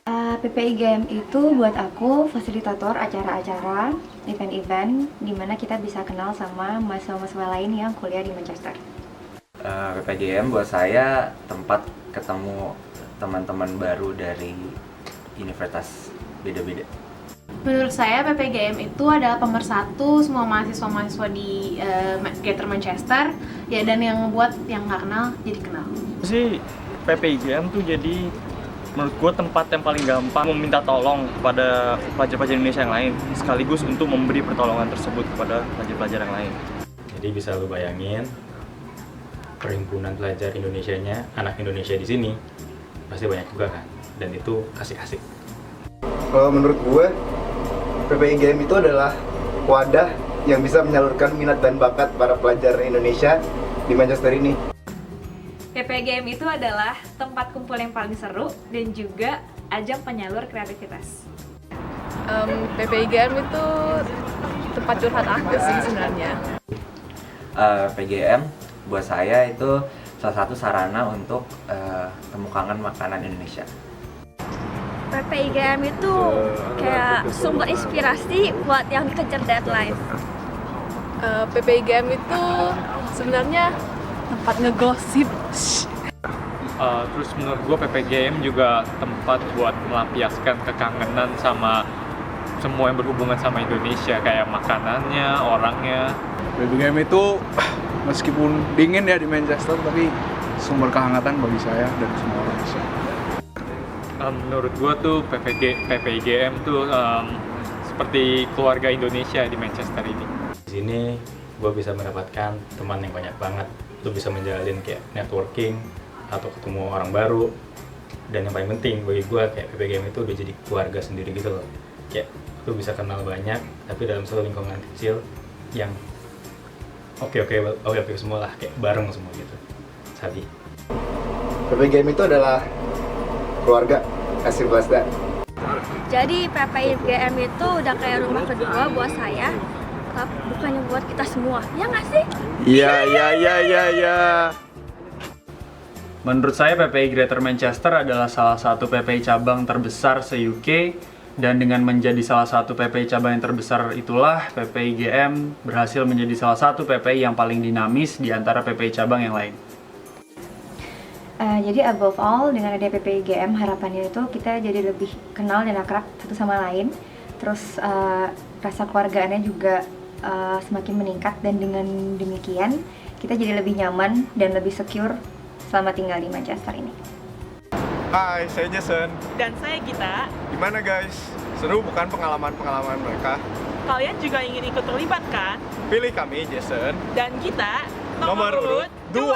PPIGM itu buat aku fasilitator acara-acara, event-event di mana kita bisa kenal sama mahasiswa-mahasiswa lain yang kuliah di Manchester. PPGM buat saya tempat ketemu teman-teman baru dari universitas beda-beda. Menurut saya PPGM itu adalah pemersatu semua mahasiswa-mahasiswa di Greater Manchester ya, dan yang membuat yang nggak kenal jadi kenal. Sih PPIGM tuh jadi menurut gue tempat yang paling gampang meminta tolong kepada pelajar-pelajar Indonesia yang lain, sekaligus untuk memberi pertolongan tersebut kepada pelajar-pelajar yang lain. Jadi bisa lu bayangin perhimpunan pelajar Indonesianya, anak Indonesia di sini pasti banyak juga kan, dan itu asik-asik. Kalau menurut gue, PPIGM itu adalah wadah yang bisa menyalurkan minat dan bakat para pelajar Indonesia di Manchester ini. PPGM itu adalah tempat kumpul yang paling seru dan juga ajang penyalur kreativitas. PPGM itu tempat curhat aku sih sebenarnya. PGM buat saya itu salah satu sarana untuk temu kangen makanan Indonesia. PPIGM itu kayak sumber inspirasi buat yang kejar deadline. PPIGM itu sebenarnya tempat ngegosip. Terus menurut gue PPGM juga tempat buat melampiaskan kekangenan sama semua yang berhubungan sama Indonesia, kayak makanannya, orangnya. PPGM itu meskipun dingin ya di Manchester, tapi sumber kehangatan bagi saya dan semua orang Indonesia. Menurut gue tuh PPIGM tuh seperti keluarga Indonesia di Manchester ini. Di sini gue bisa mendapatkan teman yang banyak banget. Lu bisa menjalin kayak networking atau ketemu orang baru, dan yang paling penting bagi gue kayak PPGM itu udah jadi keluarga sendiri gitu loh. Kayak lu bisa kenal banyak tapi dalam satu lingkungan kecil yang oke semua lah, kayak bareng semua gitu. Sabi. PPGM itu adalah keluarga, as simple as that. Jadi PPIGM itu udah kayak rumah kedua buat saya, bukannya buat kita semua, ya nggak sih? Iya. Menurut saya PPI Greater Manchester adalah salah satu PPI cabang terbesar se-UK, dan dengan menjadi salah satu PPI cabang yang terbesar itulah PPI GM berhasil menjadi salah satu PPI yang paling dinamis di antara PPI cabang yang lain. Jadi above all, dengan ada PPIGM harapannya itu kita jadi lebih kenal dan akrab satu sama lain. Terus rasa keluargaannya juga semakin meningkat, dan dengan demikian kita jadi lebih nyaman dan lebih secure selama tinggal di Manchester ini. Hai, saya Jason. Dan saya Gita. Gimana guys? Seru bukan pengalaman-pengalaman mereka? Kalian juga ingin ikut terlibat kan? Pilih kami, Jason. Dan kita Nomor urut 2.